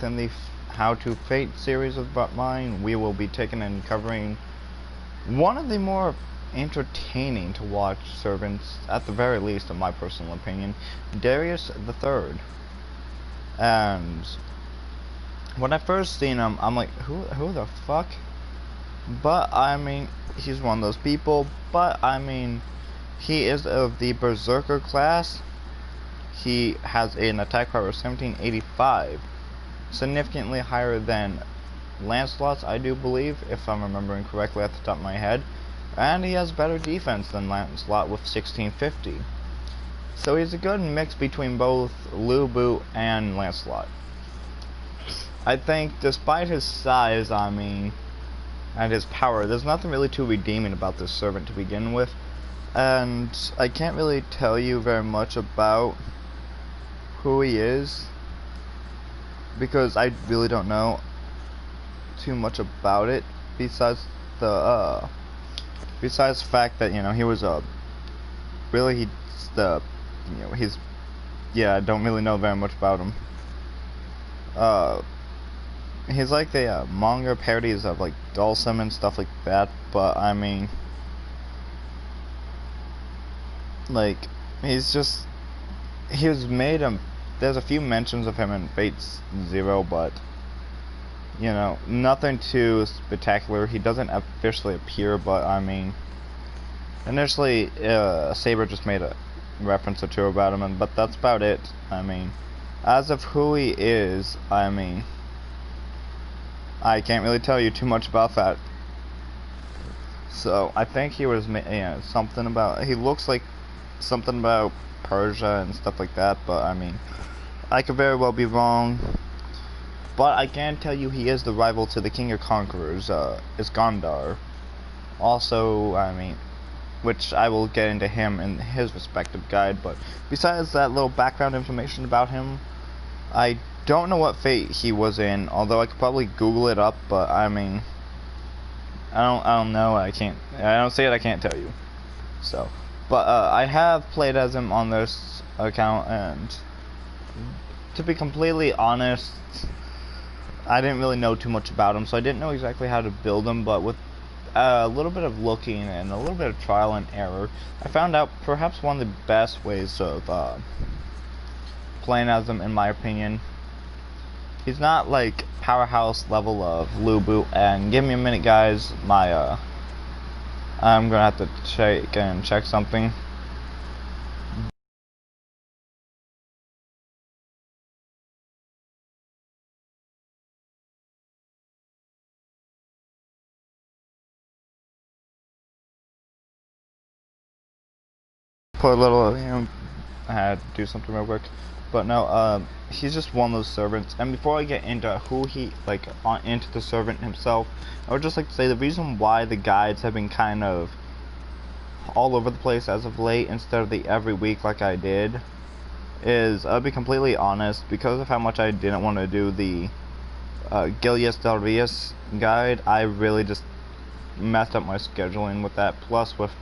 in the How to Fate series of mine, we will be taking and covering one of the more entertaining to watch servants, at the very least, in my personal opinion, Darius III. And when I first seen him, I'm like, who the fuck? But I mean, he's one of those people. But I mean, he is of the Berserker class. He has an attack power of 1785. Significantly higher than Lancelot's, I do believe, if I'm remembering correctly at the top of my head, and he has better defense than Lancelot with 1650. So he's a good mix between both Lu Bu and Lancelot. I think, despite his size, I mean, and his power, there's nothing really too redeeming about this servant to begin with, and I can't really tell you very much about who he is, because I really don't know too much about it, besides the fact that, he was I don't really know very much about him. He's like the manga parodies of like Dulcim and stuff like that, but I mean, like, he was made there's a few mentions of him in Fate Zero, but nothing too spectacular. He doesn't officially appear, but I mean, initially Saber just made a reference or two about him, but that's about it. I mean, as of who he is, I mean, I can't really tell you too much about that. So I think he was something about, he looks like something about Persia and stuff like that, but I mean, I could very well be wrong. But I can tell you he is the rival to the King of Conquerors, Iskandar. Also, I mean, which I will get into him in his respective guide, but besides that little background information about him, I don't know what fate he was in, although I could probably Google it up, but I mean, I don't know, I don't see it, I can't tell you. So, but I have played as him on this account, and to be completely honest, I didn't really know too much about him, so I didn't know exactly how to build him, but with a little bit of looking and a little bit of trial and error, I found out perhaps one of the best ways of playing as him, in my opinion. He's not like powerhouse level of Lu Bu, and give me a minute, guys, I'm gonna have to check something. Put a little, I had to do something real quick, but no, he's just one of those servants. And before I get into who he, into the servant himself, I would just like to say the reason why the guides have been kind of all over the place as of late, instead of the every week like I did, is, I'll be completely honest, because of how much I didn't want to do the Gilius Darius guide, I really just messed up my scheduling with that. Plus, with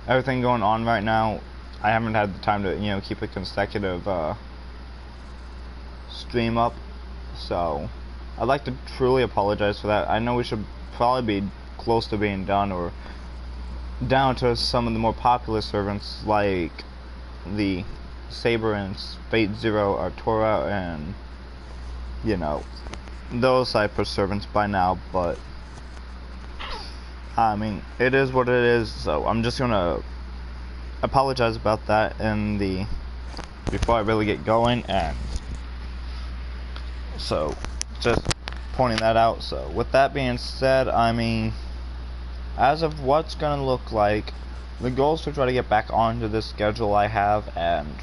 everything going on right now, I haven't had the time to, keep a consecutive stream up. So, I'd like to truly apologize for that. I know we should probably be close to being done, or down to some of the more popular servants, like the Saber and Fate Zero, Artura, and, those type of servants by now, but I mean, it is what it is, so I'm just gonna apologize about that before I really get going, and so just pointing that out. So with that being said, I mean, as of what's gonna look like, the goal is to try to get back onto this schedule I have, and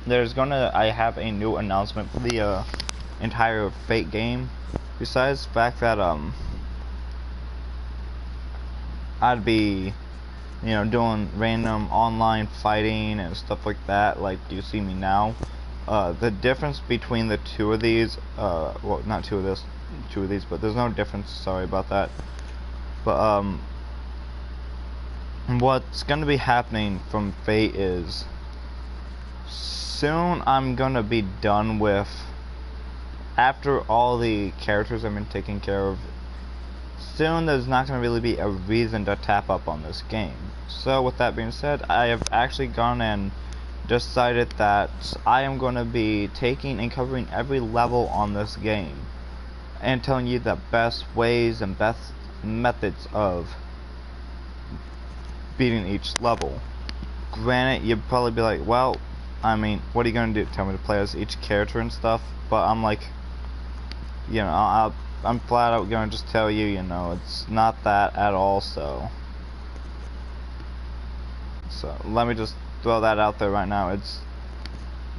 I have a new announcement for the entire Fate game. Besides the fact that I'd be doing random online fighting and stuff like that, like you see me now. The difference between the two of these, well, not two of these, but there's no difference, sorry about that. But, what's gonna be happening from Fate is, soon I'm gonna be done with after all the characters have been taken care of, soon there's not going to really be a reason to tap up on this game. So with that being said, I have actually gone and decided that I am going to be taking and covering every level on this game and telling you the best ways and best methods of beating each level. Granted, you'd probably be like, well, I mean, what are you going to do? Tell me to play as each character and stuff? But I'm like, you know, I'm flat out going to just tell you, you know, it's not that at all, so let me just throw that out there right now. It's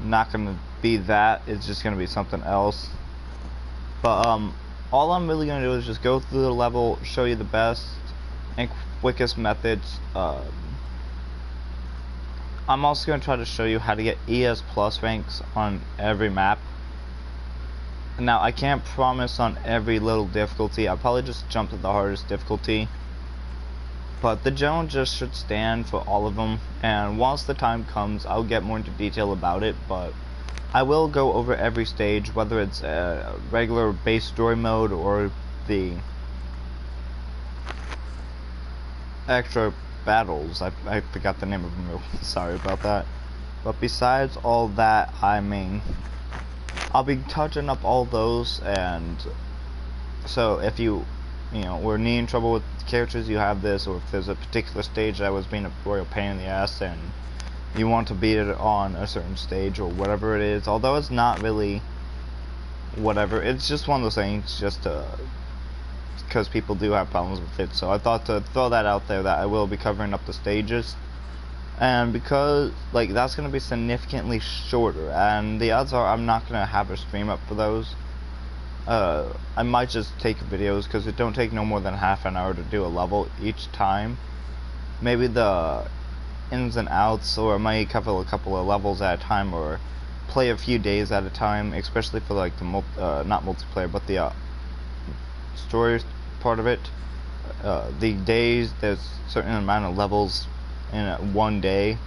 not going to be that, it's just going to be something else. But all I'm really going to do is just go through the level, show you the best and quickest methods. I'm also going to try to show you how to get ES Plus ranks on every map. Now, I can't promise on every little difficulty. I'll probably just jump to the hardest difficulty. But the general just should stand for all of them. And once the time comes, I'll get more into detail about it. But I will go over every stage, whether it's a regular base story mode or the extra battles. I forgot the name of them. Sorry about that. But besides all that, I mean, I'll be touching up all those, and so if you know, were needing trouble with characters, you have this, or if there's a particular stage that was being a royal pain in the ass and you want to beat it on a certain stage or whatever it is, although it's not really whatever, it's just one of those things, just because people do have problems with it. So I thought to throw that out there, that I will be covering up the stages, and because like that's going to be significantly shorter, and the odds are I'm not going to have a stream up for those. I might just take videos, because it don't take no more than half an hour to do a level each time. Maybe the ins and outs, or I might cover a couple of levels at a time, or play a few days at a time, especially for like the not multiplayer, but the story part of it. The days, there's a certain amount of levels in one day,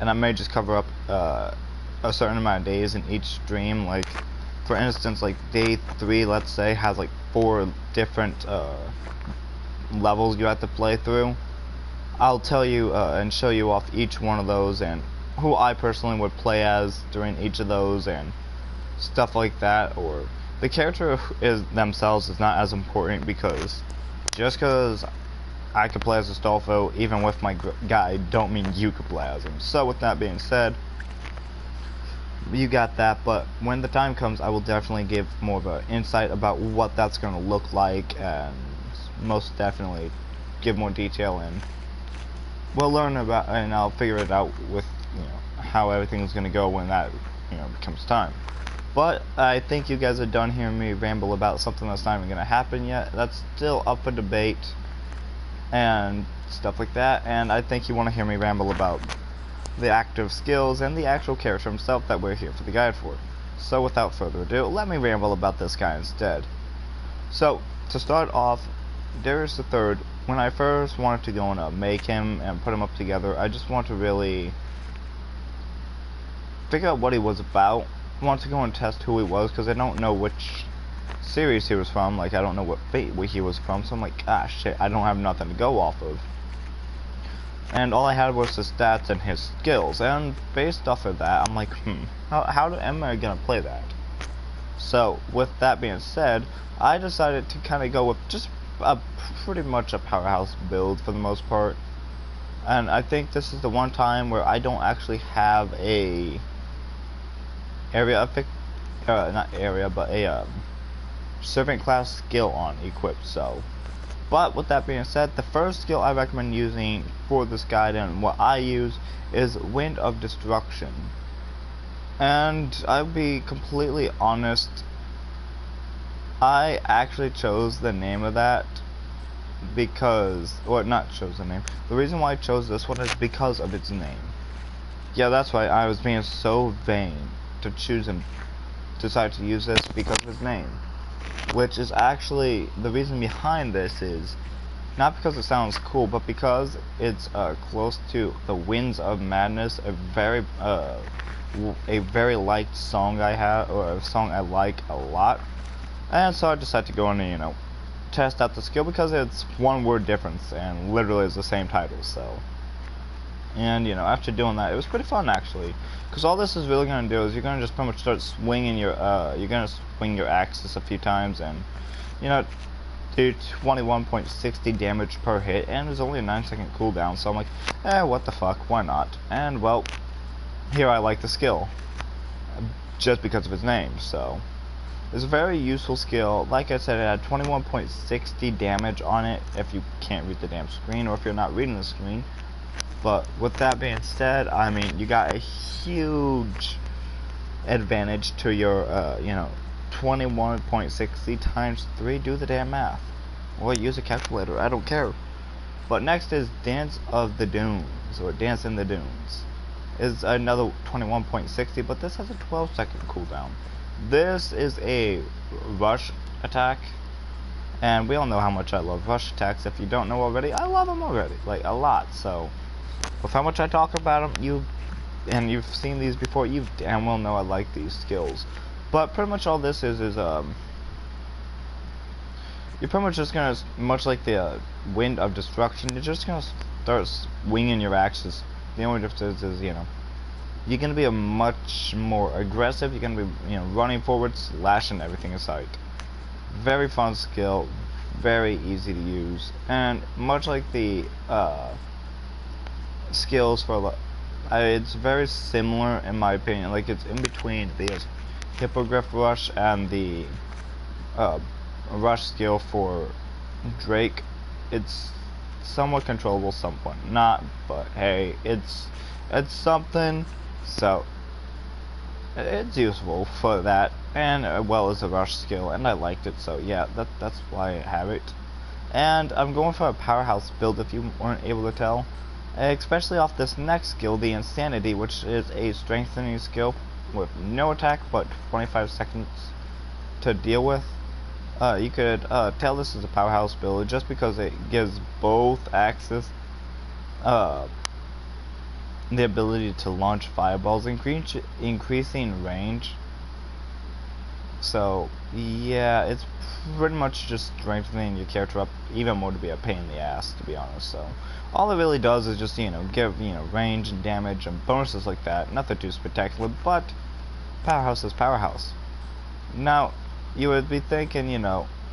and I may just cover up a certain amount of days in each stream. Like for instance, like day 3, let's say, has like 4 different levels you have to play through. I'll tell you and show you off each one of those, and who I personally would play as during each of those, and stuff like that. Or the character themselves is not as important, because just because I could play as Astolfo even with my guide don't mean you could play as him. So with that being said, you got that. But when the time comes, I will definitely give more of an insight about what that's going to look like, and most definitely give more detail, and we'll learn about, and I'll figure it out with, you know, how everything's going to go when that, you know, becomes time. But I think you guys are done hearing me ramble about something that's not even going to happen yet. That's still up for debate and stuff like that, and I think you want to hear me ramble about the active skills and the actual character himself that we're here for the guide for. So without further ado, let me ramble about this guy instead. So to start off, Darius III, when I first wanted to go and make him and put him up together, I just wanted to really figure out what he was about. I wanted to go and test who he was, because I don't know which series he was from. Like, I don't know what Fate he was from, so I'm like, ah shit, I don't have nothing to go off of. And all I had was his stats and his skills, and based off of that, I'm like, how am I gonna play that? So with that being said, I decided to kind of go with just pretty much a powerhouse build for the most part. And I think this is the one time where I don't actually have a servant class skill on equipped. So, but with that being said, the first skill I recommend using for this guide, and what I use, is Wind of Destruction. And I'll be completely honest, I actually chose the name of that because, or not chose the name, the reason why I chose this one is because of its name. Yeah, that's why I was being so vain to choose and decide to use this, because of his name. Which is actually, the reason behind this is not because it sounds cool, but because it's close to the Winds of Madness, a very a very liked song I have, or a song I like a lot, and so I decided to go and test out the skill because it's one word difference and literally is the same title. So, and after doing that, it was pretty fun actually, because all this is really gonna do is you're gonna just pretty much start swinging your swing your axis a few times and do 21.60 damage per hit, and there's only a 9-second cooldown. So I'm like, what the fuck, why not? And well, here I like the skill just because of its name. So it's a very useful skill. Like I said, it had 21.60 damage on it if you can't read the damn screen, or if you're not reading the screen. But with that being said, I mean, you got a huge advantage to your 21.60 times 3. Do the damn math, or use a calculator, I don't care. But next is Dance of the Dunes, or Dance in the Dunes. Is another 21.60, but this has a 12-second cooldown. This is a rush attack, and we all know how much I love rush attacks. If you don't know already, I love them already, like a lot. So with how much I talk about them, you've seen these before, you damn well know I like these skills. But pretty much all this is you're pretty much just gonna, much like the Wind of Destruction, you're just gonna start swinging your axes. The only difference is you're gonna be a much more aggressive. You're gonna be running forward, slashing everything in sight. Very fun skill, very easy to use, and much like the skills for it's very similar in my opinion. Like, it's in between the Hippogriff Rush and the rush skill for Drake. It's somewhat controllable, somewhat not, but hey, it's something. So it's useful for that, and as well as a rush skill, and I liked it. So yeah, that's why I have it. And I'm going for a powerhouse build, if you weren't able to tell, especially off this next skill, the Insanity, which is a strengthening skill with no attack but 25 seconds to deal with. You could tell this is a powerhouse build just because it gives both axes the ability to launch fireballs, increasing range. So yeah, it's pretty much just strengthening your character up even more to be a pain in the ass, to be honest. So all it really does is just give range and damage and bonuses like that. Nothing too spectacular, but powerhouse is powerhouse. Now you would be thinking,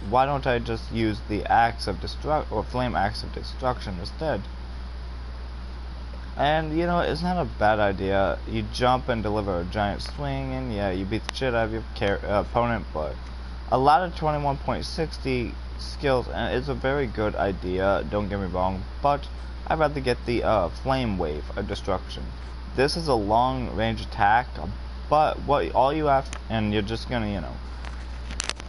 why don't I just use the axe of flame axe of destruction instead? And it's not a bad idea. You jump and deliver a giant swing, and yeah, you beat the shit out of your opponent. But a lot of 21.60 skills, and it's a very good idea, don't get me wrong, but I'd rather get the flame wave of destruction. This is a long range attack, but all you have, and you're just gonna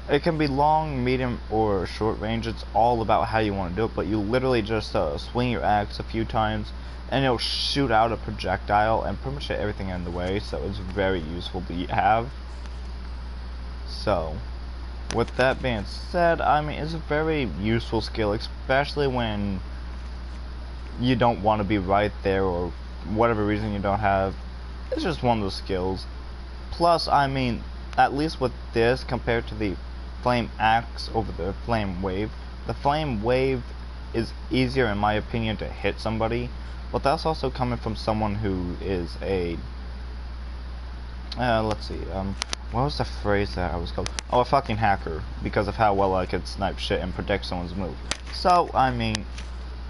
it can be long, medium, or short range. It's all about how you want to do it, but you literally just swing your axe a few times and it'll shoot out a projectile and pretty much hit everything in the way. So it's very useful to have. So with that being said, I mean, it's a very useful skill, especially when you don't want to be right there, or whatever reason you don't have. It's just one of those skills. Plus, I mean, at least with this compared to the flame axe over the flame wave, the flame wave is easier in my opinion to hit somebody, but that's also coming from someone who is a let's see, what was the phrase that I was called? Oh, a fucking hacker, because of how well I could snipe shit and predict someone's move. So I mean,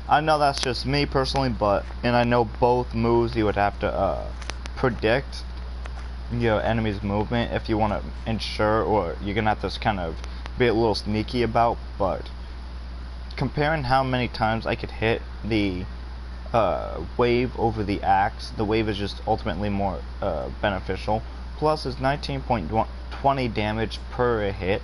I know that's just me personally, and I know both moves you would have to predict your enemy's movement if you want to ensure, or you're gonna have to kind of be a little sneaky about. But comparing how many times I could hit the wave over the axe, the wave is just ultimately more beneficial. Plus it's 19.20 damage per hit,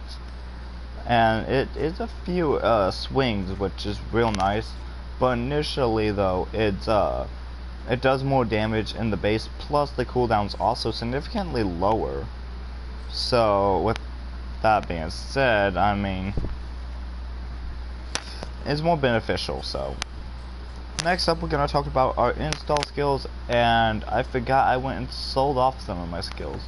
and it is a few swings, which is real nice. But initially though, it does more damage in the base, plus the cooldown's also significantly lower. So with that being said, I mean, it's more beneficial. So Next up, we're going to talk about our install skills, and I forgot I went and sold off some of my skills.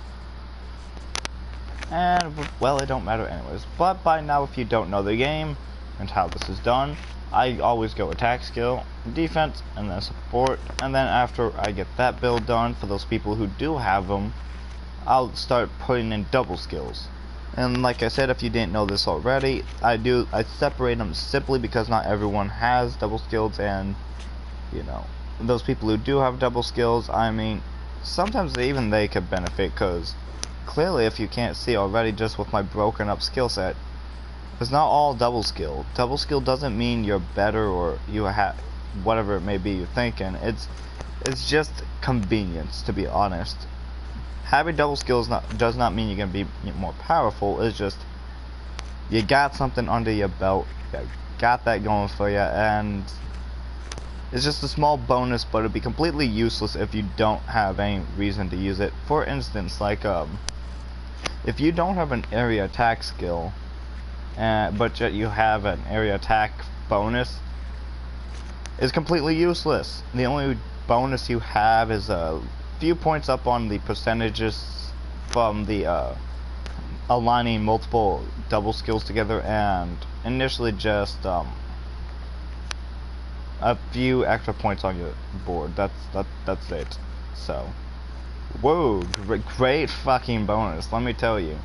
And, well, it don't matter anyways. But by now, if you don't know the game and how this is done, I always go attack skill, defense, and then support. And then after I get that build done, for those people who do have them, I'll start putting in double skills. And like I said, if you didn't know this already, I separate them simply because not everyone has double skills, and you know, those people who do have double skills, I mean, sometimes even they could benefit, because clearly, if you can't see already just with my broken up skill set, it's not all double skill. Double skill doesn't mean you're better or you have whatever it may be you're thinking. It's just convenience, to be honest. Having double skills does not mean you're going to be more powerful. It's just you got something under your belt, you got that going for you, and it's just a small bonus, but it'd be completely useless if you don't have any reason to use it. For instance, like if you don't have an area attack skill, but yet you have an area attack bonus, it's completely useless. The only bonus you have is a few points up on the percentages from the aligning multiple double skills together, and initially just a few extra points on your board. That's it. So, whoa, great fucking bonus, let me tell you.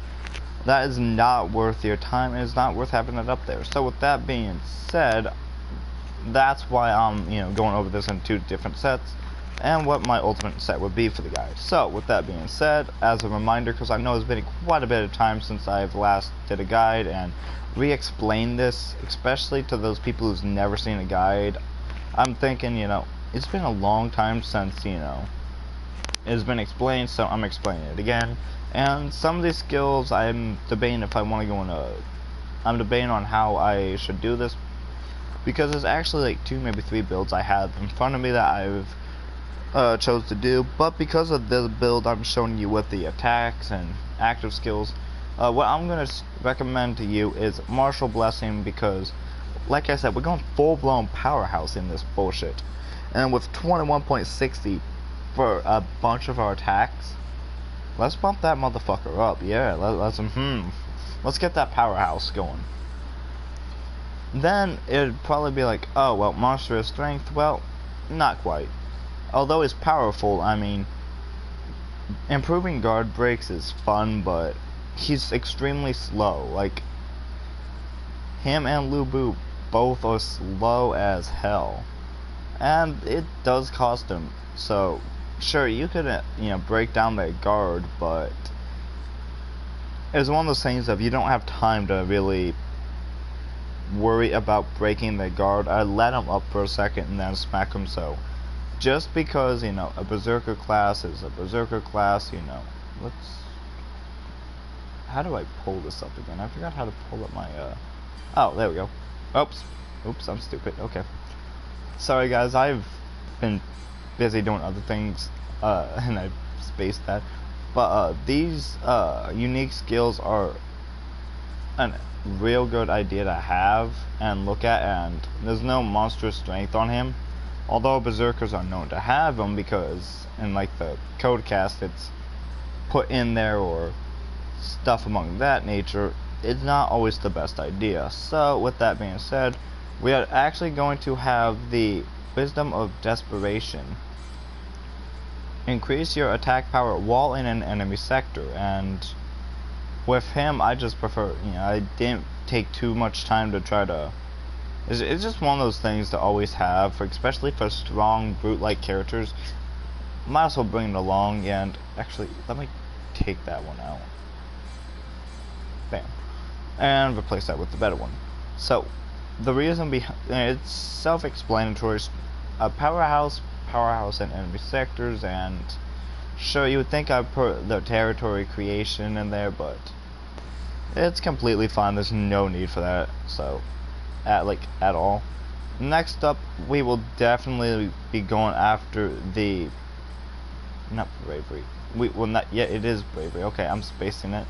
That is not worth your time, and it's not worth having it up there. So with that being said, that's why I'm going over this in 2 different sets, and what my ultimate set would be for the guide. So with that being said, as a reminder, because I know it's been quite a bit of time since I've last did a guide and re-explained this, especially to those people who's never seen a guide. I'm thinking, it's been a long time since, it's been explained, so I'm explaining it again. And some of these skills, I'm debating if I want to go into, I'm debating on how I should do this, because there's actually like 2, maybe 3 builds I have in front of me that I've chose to do. But because of this build I'm showing you with the attacks and active skills, what I'm going to recommend to you is Martial Blessing, because like I said, we're going full-blown powerhouse in this bullshit. And with 21.60 for a bunch of our attacks, let's bump that motherfucker up. Yeah, let's get that powerhouse going. Then it'd probably be like, oh well, monstrous strength. Well, not quite. Although it's powerful, I mean, improving guard breaks is fun, but he's extremely slow. Like, him and Lubu both are slow as hell, and it does cost him. So sure, you could break down that guard, but it's one of those things of you don't have time to really worry about breaking the guard. I let him up for a second and then smack him. So just because a berserker class is a berserker class, let's, how do I pull this up again? I forgot how to pull up my oh, there we go. Oops, I'm stupid. Okay, sorry guys, I've been busy doing other things, and I spaced that. But these unique skills are a real good idea to have and look at, and there's no monstrous strength on him, although berserkers are known to have them, because in like the code cast it's put in there or stuff among that nature. It's not always the best idea. So with that being said, we are actually going to have the Wisdom of Desperation. Increase your attack power while in an enemy sector, and with him I just prefer, I didn't take too much time to try to, it's just one of those things to always have, especially for strong brute-like characters. Might as well bring it along. And actually, let me take that one out. Bam. And replace that with the better one. So the reason behind it's self-explanatory. Powerhouse in enemy sectors, and sure, you would think I'd put the territory creation in there, but it's completely fine. There's no need for that. So at all. Next up, we will definitely be going after the, not bravery. It is bravery. Okay, I'm spacing it.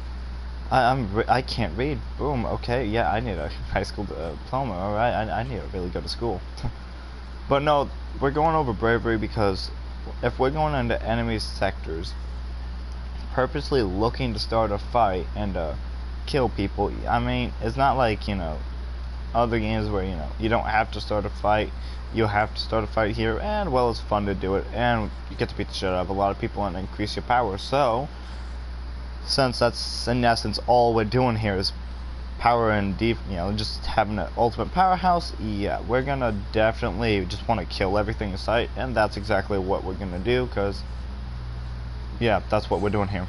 I can't read. Boom. Okay, yeah, I need a high school diploma. All right, I need to really go to school. But no, we're going over bravery because if we're going into enemy sectors, purposely looking to start a fight and kill people, I mean, it's not like, you know, other games where, you know, you don't have to start a fight. You have to start a fight here, and well, it's fun to do it, and you get to beat the shit out of a lot of people and increase your power. So, since that's in essence all we're doing here is power and you know, just having an ultimate powerhouse, yeah, we're gonna definitely just want to kill everything in sight, and that's exactly what we're gonna do, because yeah, that's what we're doing here.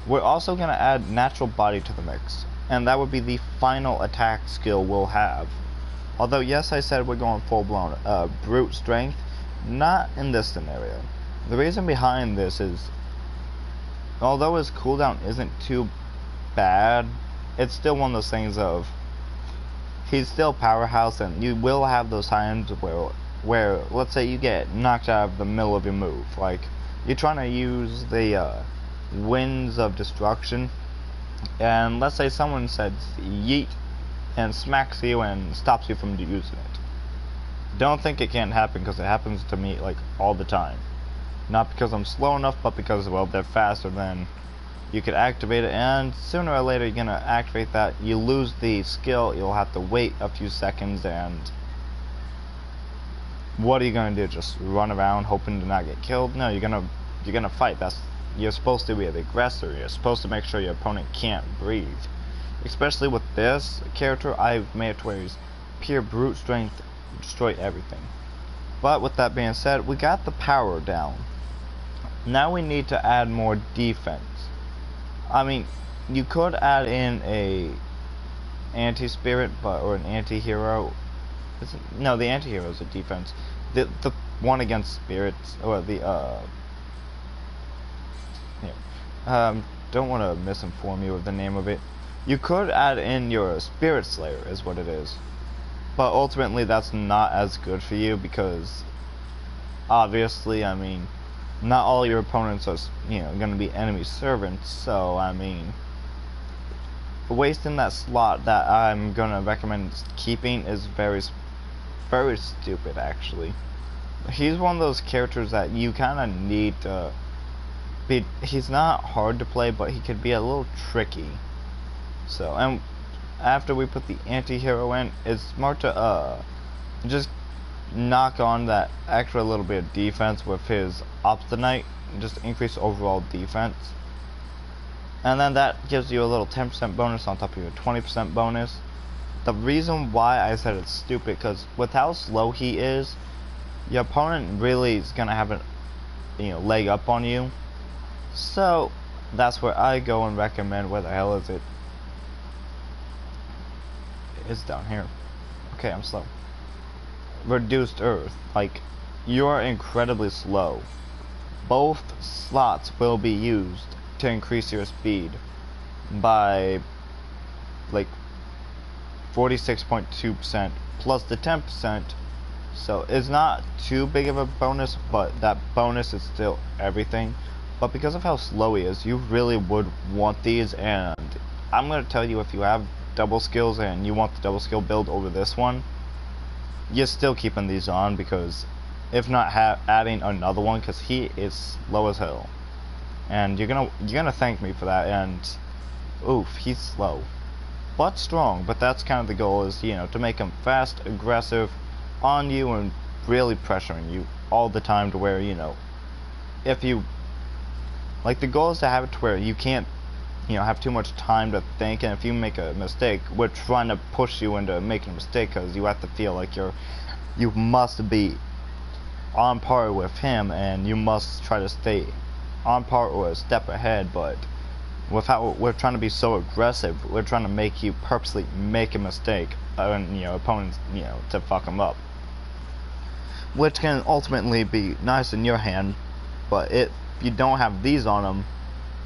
We're also gonna add natural body to the mix, and that would be the final attack skill we'll have. Although yes, I said we're going full-blown brute strength, not in this scenario. The reason behind this is, although his cooldown isn't too bad, it's still one of those things of, he's still powerhouse, and you will have those times where let's say you get knocked out of the middle of your move, like you're trying to use the winds of destruction, and let's say someone says yeet and smacks you and stops you from using it. Don't think it can't happen, because it happens to me like all the time. Not because I'm slow enough, but because, well, they're faster than you could activate it, and sooner or later you're gonna activate that. You lose the skill, you'll have to wait a few seconds, and what are you gonna do? Just run around hoping to not get killed? No, you're gonna fight. You're supposed to be the aggressor. You're supposed to make sure your opponent can't breathe. Especially with this character, I've made it to where he's pure brute strength, destroy everything. But with that being said, we got the power down. Now we need to add more defense. I mean, you could add in a anti-spirit, or an anti-hero. No, the anti-hero is a defense. The one against spirits, or the don't want to misinform you of the name of it. You could add in your Spirit Slayer, is what it is. But ultimately, that's not as good for you, because obviously, I mean, not all your opponents are, you know, going to be enemy servants. So, I mean, wasting that slot that I'm going to recommend keeping is very, very stupid, actually. He's one of those characters that you kind of need to be. He's not hard to play, but he could be a little tricky. So, and after we put the anti-hero in, it's smart to just knock on that extra little bit of defense with his Obstinate, just increase overall defense. And then that gives you a little 10% bonus on top of your 20% bonus. The reason why I said it's stupid, because with how slow he is, your opponent really is going to have a, you know, leg up on you. So, that's where I go and recommend, where the hell is it? It's down here. Okay, I'm slow. Reduced Earth. Like, you're incredibly slow. Both slots will be used to increase your speed by like 46.2% plus the 10%. So it's not too big of a bonus, but that bonus is still everything. But because of how slow he is, you really would want these, and I'm going to tell you, if you have double skills and you want the double skill build over this one, you're still keeping these on, because if not adding another one, because he is slow as hell, and you're gonna thank me for that. And oof, he's slow but strong, but that's kind of the goal, is, you know, to make him fast, aggressive on you, and really pressuring you all the time, to where, you know, if you like, the goal is to have it to where you can't, you know, have too much time to think, and if you make a mistake, we're trying to push you into making a mistake, because you have to feel like you must be on par with him, and you must try to stay on par or a step ahead. But with how we're trying to be so aggressive, we're trying to make you purposely make a mistake, and, you know, opponents, you know, to fuck them up, which can ultimately be nice in your hand. But if you don't have these on them,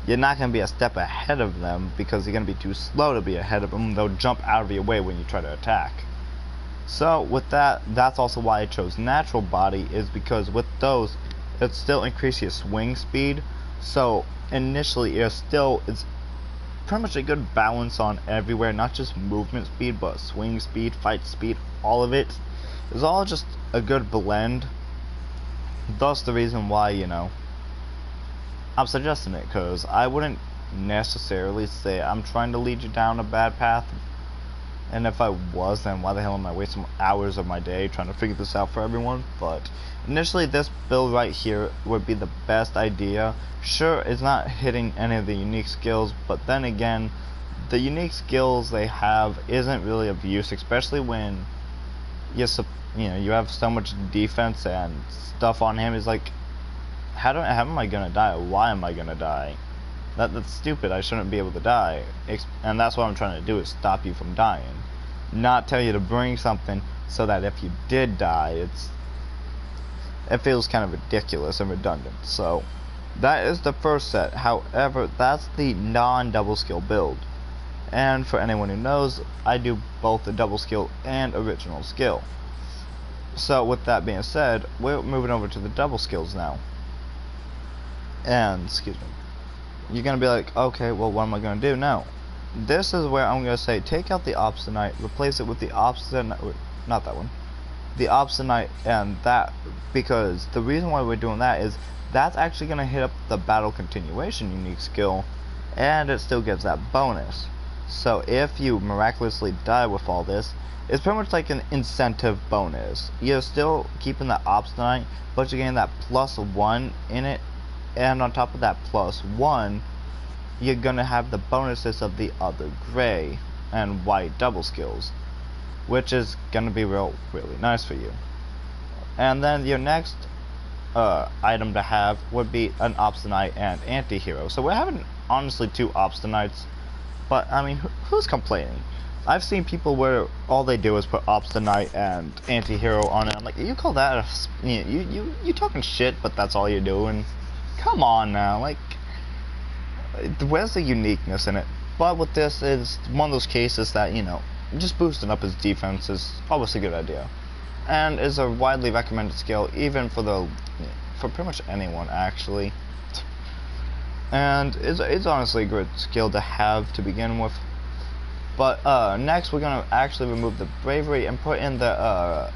you're not going to be a step ahead of them, because you're going to be too slow to be ahead of them. They'll jump out of your way when you try to attack. So with that, that's also why I chose natural body, is because with those, it still increases your swing speed. So initially, it's pretty much a good balance on everywhere, not just movement speed, but swing speed, fight speed, all of it. It's all just a good blend. Thus the reason why, you know, I'm suggesting it, because I wouldn't necessarily say I'm trying to lead you down a bad path. And if I was, then why the hell am I wasting hours of my day trying to figure this out for everyone? But initially, this build right here would be the best idea. Sure, it's not hitting any of the unique skills, but then again, the unique skills they have isn't really of use, especially when you have so much defense and stuff on him. Is like, how am I gonna die? Why am I gonna die? That's stupid. I shouldn't be able to die. And that's what I'm trying to do, is stop you from dying. Not tell you to bring something so that if you did die, it feels kind of ridiculous and redundant. So that is the first set. However, that's the non-double skill build. And for anyone who knows, I do both the double skill and original skill. So with that being said, we're moving over to the double skills now. And, excuse me, you're going to be like, okay, well, what am I going to do now? This is where I'm going to say, take out the Obstinate, replace it with the Obstinate, not that one, the Obstinate and that, because the reason why we're doing that is that's actually going to hit up the Battle Continuation unique skill, and it still gives that bonus. So if you miraculously die with all this, it's pretty much like an incentive bonus. You're still keeping the Obstinate, but you're getting that +1 in it, and on top of that +1, you're gonna have the bonuses of the other gray and white double skills, which is gonna be really nice for you. And then your next item to have would be an Obstinate and Anti-Hero. So we're having honestly 2 Obstinates, but I mean, who's complaining? I've seen people where all they do is put Obstinate and Anti-Hero on it. I'm like, you call that you talking shit, but that's all you're doing? Come on now, like, where's the uniqueness in it? But with this, it's one of those cases that, you know, just boosting up his defense is always a good idea, and is a widely recommended skill even for pretty much anyone actually. And it's honestly a good skill to have to begin with. But next we're gonna actually remove the bravery and put in the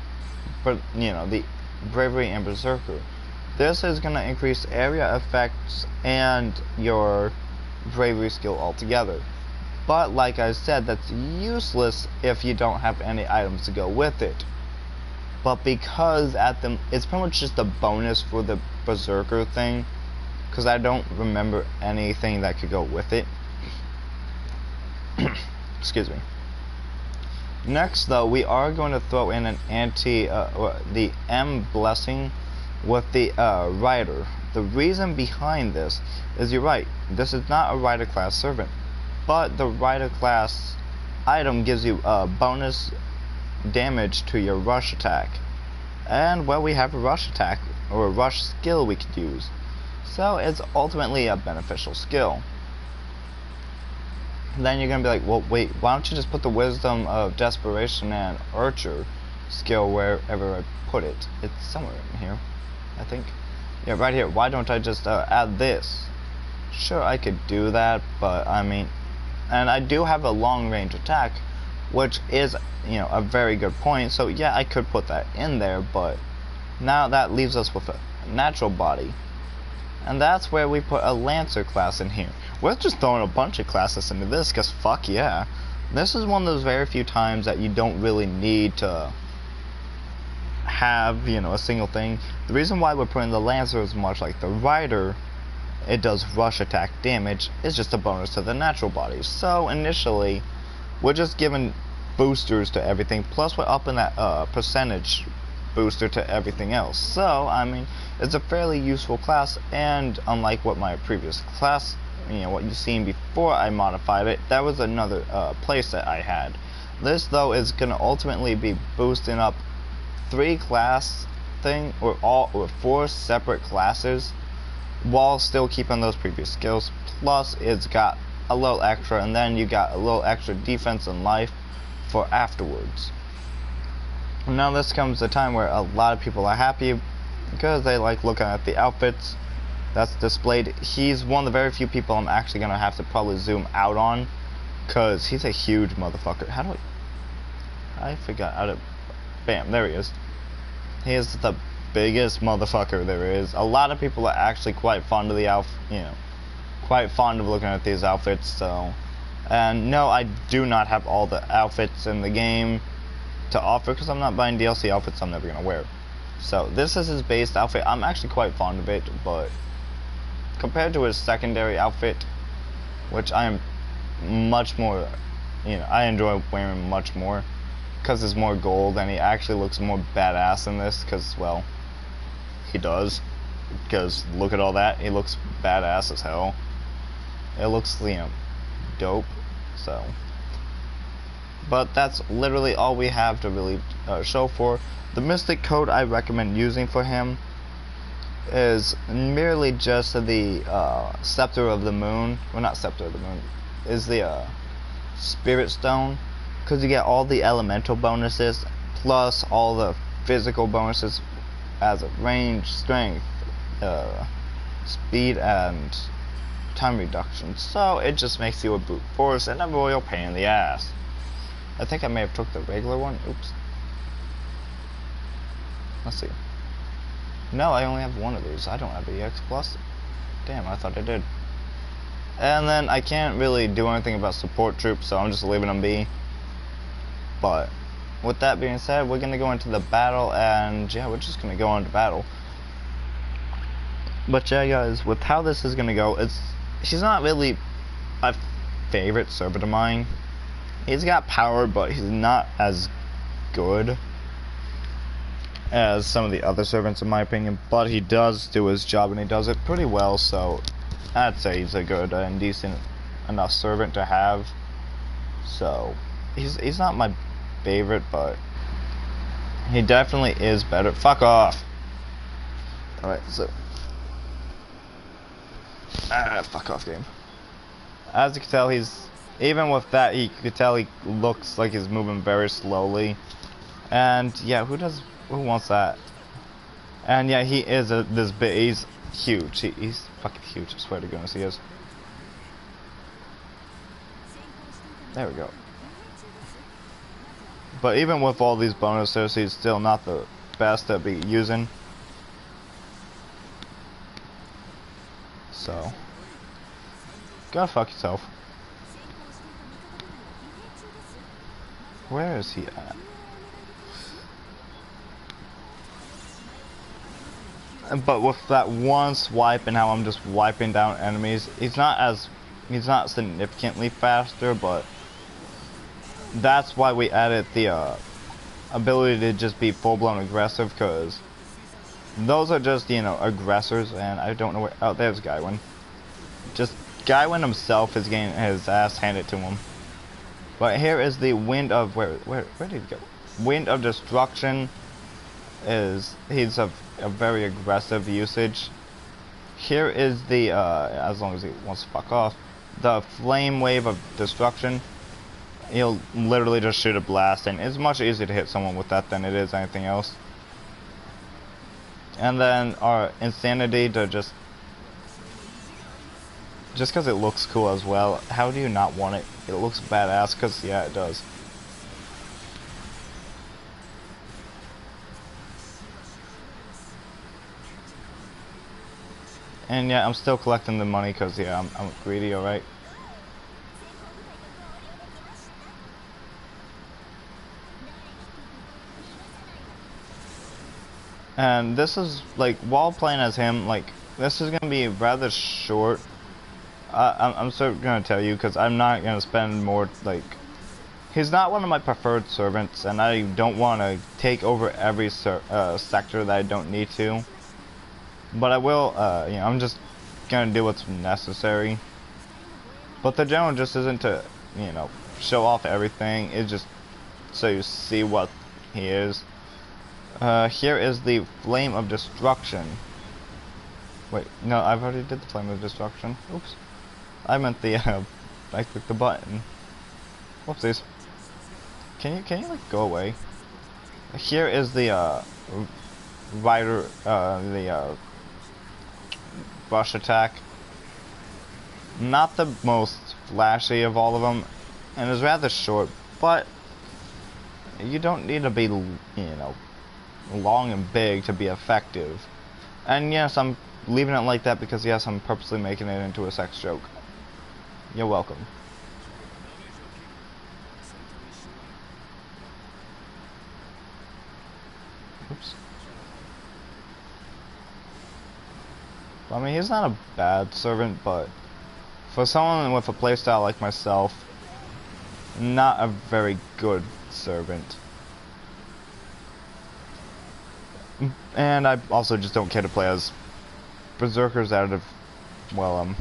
the bravery and berserker. This is going to increase area effects and your bravery skill altogether. But like I said, that's useless if you don't have any items to go with it. But because it's pretty much just a bonus for the berserker thing, because I don't remember anything that could go with it. Excuse me. Next though, we are going to throw in an the M blessing with the rider. The reason behind this is, you're right, this is not a rider class servant, but the rider class item gives you bonus damage to your rush attack, and well, we have a rush attack or a rush skill we could use, so it's ultimately a beneficial skill. Then you're gonna be like, well, wait, why don't you just put the wisdom of desperation and archer skill wherever I put it? It's somewhere in here, I think. Yeah, right here. Why don't I just add this? Sure, I could do that, but I mean, and I do have a long range attack, which is, you know, a very good point. So yeah, I could put that in there, but now that leaves us with a natural body, and that's where we put a lancer class in here. We're just throwing a bunch of classes into this, because fuck yeah. This is one of those very few times that you don't really need to have, you know, a single thing. The reason why we're putting the lancer is much like the rider, it does rush attack damage, it's just a bonus to the natural bodies. So initially, we're just giving boosters to everything, plus we're upping that percentage booster to everything else. So, I mean, it's a fairly useful class, and unlike what my previous class, you know, what you've seen before I modified it, that was another place that I had. This, though, is going to ultimately be boosting up 3 class thing, or 4 separate classes, while still keeping those previous skills. Plus, it's got a little extra, and then you got a little extra defense and life for afterwards. Now this comes the time where a lot of people are happy because they like looking at the outfits that's displayed. He's one of the very few people I'm actually gonna have to probably zoom out on, because he's a huge motherfucker. How do I forgot how to Bam, there he is. He is the biggest motherfucker there is. A lot of people are actually quite fond of the quite fond of looking at these outfits, so. And no, I do not have all the outfits in the game to offer because I'm not buying DLC outfits I'm never gonna wear. So this is his base outfit. I'm actually quite fond of it, but compared to his secondary outfit, which I am much more, I enjoy wearing much more because it's more gold and he actually looks more badass in this because, well, he does. Because look at all that, he looks badass as hell. It looks, dope. So, but that's literally all we have to really show for. The mystic code I recommend using for him is merely just the Scepter of the Moon. Well, not Scepter of the Moon. Is the Spirit Stone, because you get all the elemental bonuses plus all the physical bonuses as of range, strength, speed, and time reduction. So it just makes you a brute force and a royal pain in the ass. I think I may have took the regular one. Oops. Let's see. No, I only have one of these. I don't have the EX Plus. Damn, I thought I did. And then I can't really do anything about support troops, so I'm just leaving them be. But with that being said, we're gonna go into the battle, and yeah, we're just gonna go into battle. But yeah, guys, with how this is gonna go, she's not really a favorite servant of mine. He's got power, but he's not as good as some of the other servants in my opinion, but he does do his job and he does it pretty well, so I'd say he's a good and decent enough servant to have. So he's not my favorite, but he definitely is better. Fuck off. Alright, so fuck off, game. As you can tell, even with that, you could tell he looks like he's moving very slowly. And yeah, who wants that? And yeah, he is this big. He's huge. He's fucking huge. I swear to goodness, he is. There we go. But even with all these bonuses, he's still not the best to be using. So, go fuck yourself. Where is he at? But with that one swipe and how I'm just wiping down enemies, he's not significantly faster, but that's why we added the ability to just be full-blown aggressive, because those are just, aggressors, and I don't know where. Oh, there's Gawain. Just Gawain himself is getting his ass handed to him. But here is the Wind of where did he go? Wind of Destruction. He's a very aggressive usage. Here is the as long as he wants to fuck off, the Flame Wave of Destruction. He'll literally just shoot a blast, and it's much easier to hit someone with that than it is anything else. And then our Insanity to just because it looks cool as well. How do you not want it? It looks badass, because yeah, it does. And yeah, I'm still collecting the money because yeah, I'm greedy, alright? And this is, like, while playing as him, like, this is going to be rather short. I'm sort of going to tell you, because I'm not going to spend more, like, he's not one of my preferred servants, and I don't want to take over every sector that I don't need to. But I will, I'm just going to do what's necessary. But the general just isn't to, show off everything. It's just so you see what he is. Here is the Flame of Destruction. Wait, no, I've already did the Flame of Destruction. Oops. I meant the, I clicked the button. Whoopsies. Can you, like, go away? Here is the, Rider, the, Rush Attack. Not the most flashy of all of them, and is rather short, but you don't need to be, long and big to be effective. And yes, I'm leaving it like that because yes, I'm purposely making it into a sex joke. You're welcome. Oops. I mean, he's not a bad servant, but for someone with a playstyle like myself, not a very good servant. And I also just don't care to play as berserkers out of, well,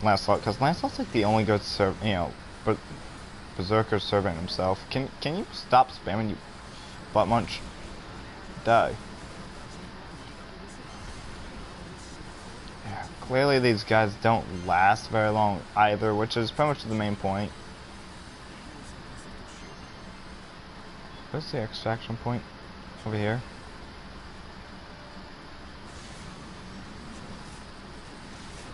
Lancelot, because Lancelot's like the only good but berserker servant himself. Can you stop spamming, you butt munch? Die. Yeah, clearly these guys don't last very long either, which is pretty much the main point. Where's the extraction point? Over here.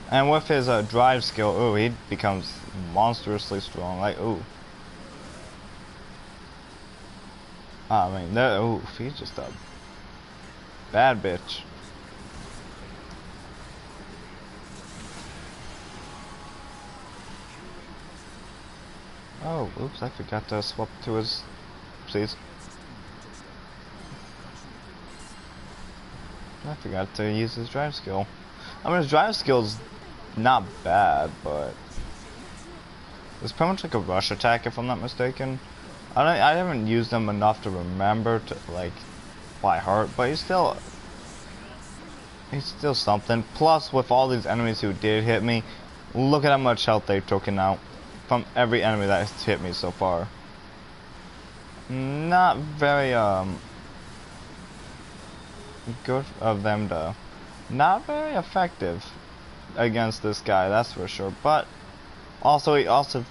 And with his drive skill, ooh, he becomes monstrously strong. Like, ooh. I mean, ooh, he's just a bad bitch. Oh, oops, I forgot to swap to his... Please. I forgot to use his drive skill. I mean, his drive skill's not bad, but it's pretty much like a rush attack, if I'm not mistaken. I haven't used them enough to remember to, like, by heart, but he's still something. Plus, with all these enemies who did hit me, look at how much health they've taken out from every enemy that has hit me so far. Not very good of them to, not very effective against this guy, that's for sure. But also, he also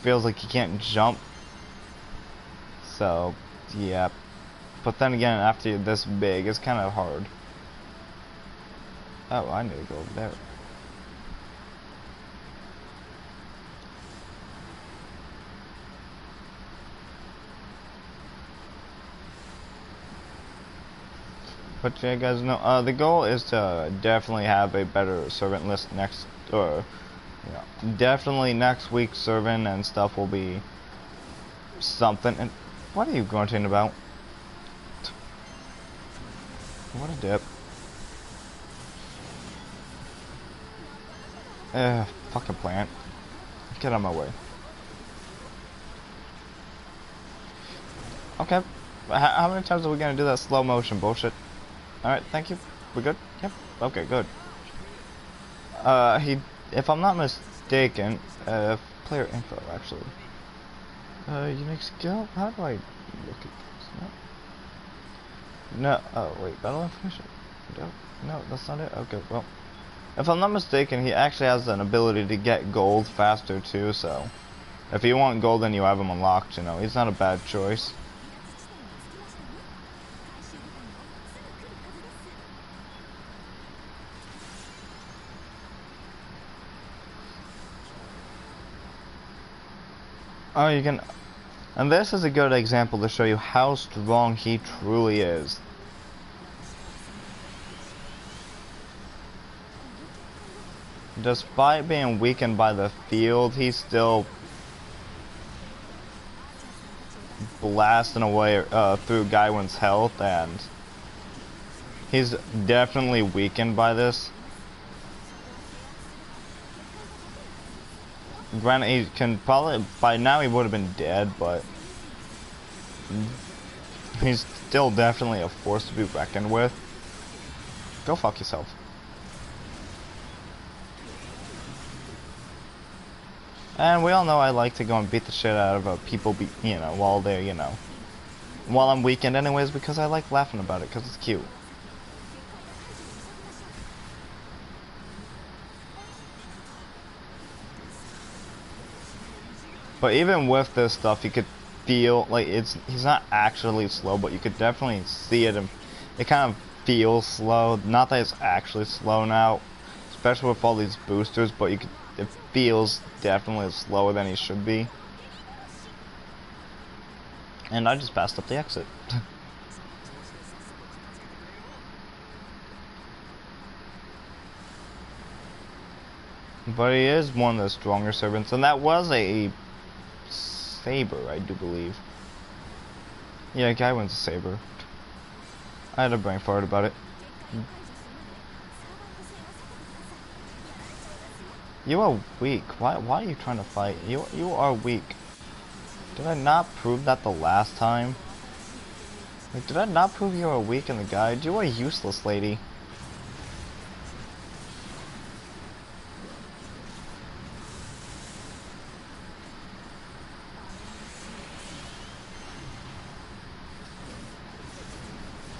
feels like he can't jump. So, yeah. But then again, after you're this big, it's kind of hard. Oh, I need to go over there. But yeah, guys, no. The goal is to definitely have a better servant list next, definitely next week's servant and stuff will be something. And what are you grunting about? What a dip. Fucking plant. Get out of my way. Okay. How many times are we gonna do that slow motion bullshit? Alright, thank you. We good? Yep. Okay, good. If I'm not mistaken, player info, actually. Unique skill? How do I look at this? No, oh wait, battle information? No, that's not it? Okay, well. If I'm not mistaken, he actually has an ability to get gold faster too, so. If you want gold and you have him unlocked, he's not a bad choice. Oh, you can... And this is a good example to show you how strong he truly is. Despite being weakened by the field, he's still blasting away through Gawain's health, and he's definitely weakened by this. Granted, he can probably, by now he would have been dead, but he's still definitely a force to be reckoned with. Go fuck yourself. And we all know I like to go and beat the shit out of people, while they're, while I'm weakened anyways, because I like laughing about it, because it's cute. But even with this stuff, you could feel, like, he's not actually slow, but you could definitely see it, and it kind of feels slow. Not that it's actually slow now, especially with all these boosters, but it feels definitely slower than he should be. And I just passed up the exit. But he is one of the stronger servants, and that was a saber, I do believe. Yeah, guy wins a saber. I had a brain fart about it. You are weak. Why are you trying to fight? You are weak. Did I not prove that the last time? Like, did I not prove you are weak in the guide? You are useless, lady.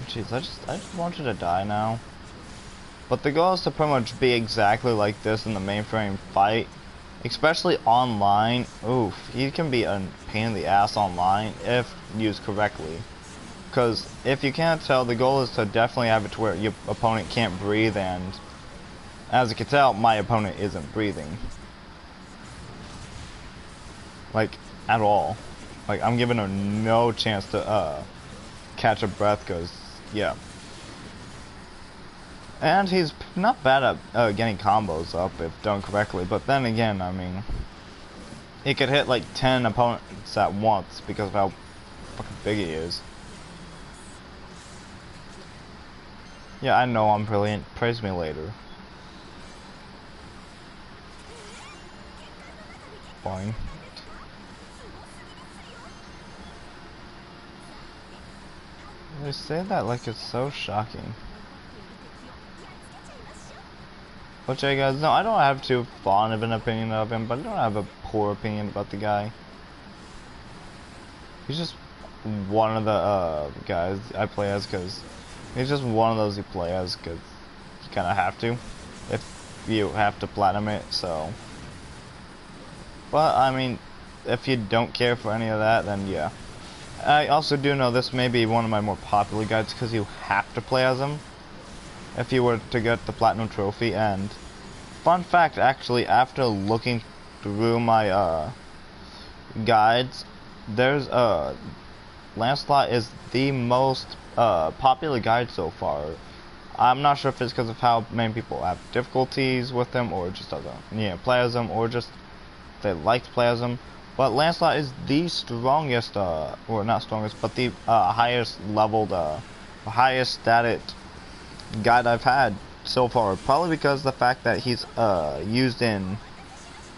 Jeez, I just want you to die now. But the goal is to pretty much be exactly like this in the mainframe fight. Especially online. Oof, he can be a pain in the ass online if used correctly. Because if you can't tell, the goal is to definitely have it to where your opponent can't breathe, and as you can tell, my opponent isn't breathing. Like, at all. Like, I'm giving her no chance to catch a breath, because, yeah. And he's not bad at getting combos up if done correctly, but then again, I mean, he could hit like 10 opponents at once because of how fucking big he is. Yeah, I know I'm brilliant. Praise me later. Fine. They say that like it's so shocking. But yeah, guys, no, I don't have too fond of an opinion of him, but I don't have a poor opinion about the guy. He's just one of the guys I play as, because he's just one of those you play as because you kind of have to, if you have to platinum it, so. But, I mean, if you don't care for any of that, then yeah. I also do know this may be one of my more popular guides because you have to play as him if you were to get the platinum trophy. And fun fact, actually, after looking through my guides, there's Lancelot is the most popular guide so far. I'm not sure if it's because of how many people have difficulties with him, or just doesn't play as him, or just they like to play as him. But Lancelot is the strongest, or not strongest, but the highest leveled, highest stated guide I've had so far. Probably because the fact that he's used in,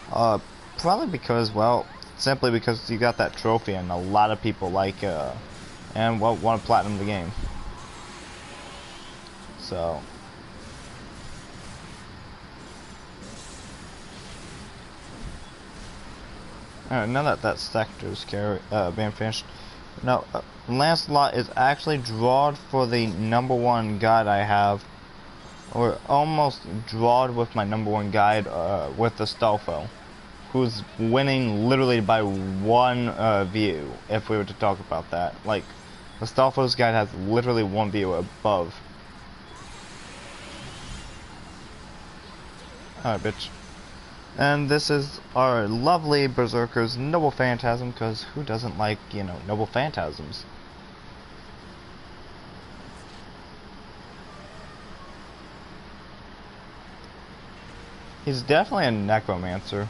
probably because, well, simply because you got that trophy and a lot of people like, and want to platinum the game. So. Alright, now that sector's being finished. Now, Lancelot is actually drawed for the #1 guide I have, or almost drawed with my #1 guide with the Astolfo, who's winning literally by 1 view, if we were to talk about that. Like, Astolfo's guide has literally 1 view above. Alright, bitch. And this is our lovely Berserker's Noble Phantasm, because who doesn't like, Noble Phantasms? He's definitely a necromancer.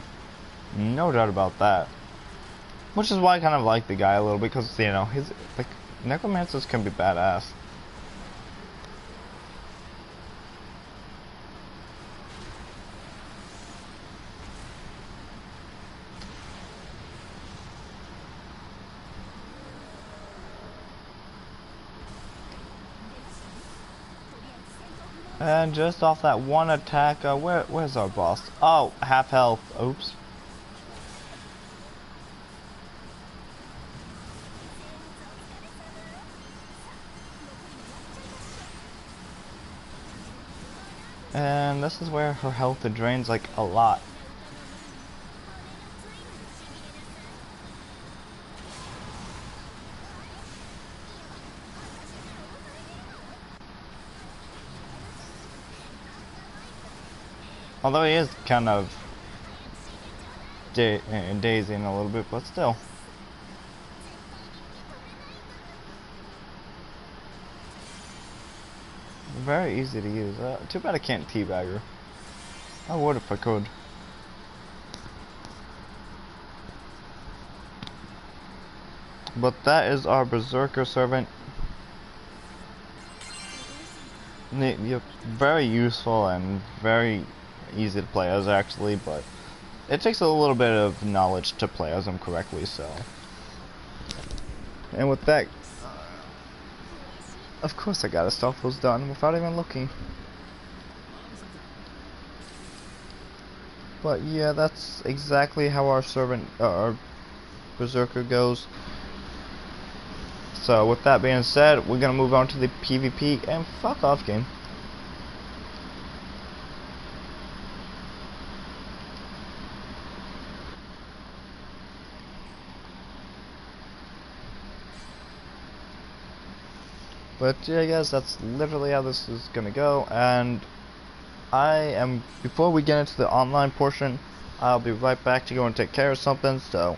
No doubt about that. Which is why I kind of like the guy a little, because, his, like, necromancers can be badass. And just off that 1 attack, where's our boss? Oh, half health. Oops. And this is where her health drains like a lot. Although he is kind of dazing a little bit, but still. Very easy to use. Too bad I can't teabag her. I would if I could. But that is our Berserker servant. Very useful and very easy to play as actually, but it takes a little bit of knowledge to play as him correctly, so. And with that, of course I got his stuff was done without even looking. But yeah, that's exactly how our servant, our Berserker goes. So with that being said, we're gonna move on to the PvP and fuck off game. But yeah, guys, that's literally how this is gonna go. And before we get into the online portion, I'll be right back to go and take care of something. So.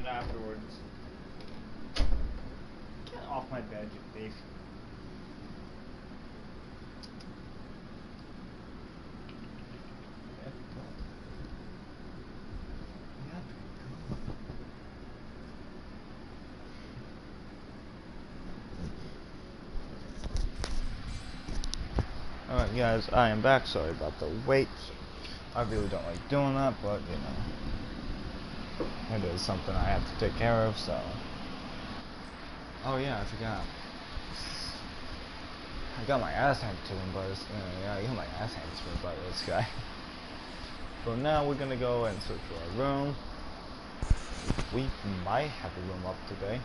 Afterwards. Get off my bed, you thief. Alright guys, I am back. Sorry about the wait. I really don't like doing that, but you know, it is something I have to take care of, so. Oh yeah, I forgot. I got my ass handed to him by this, yeah, I got my ass handed to me by this guy. So now we're gonna go and search for our room. We might have a room up today.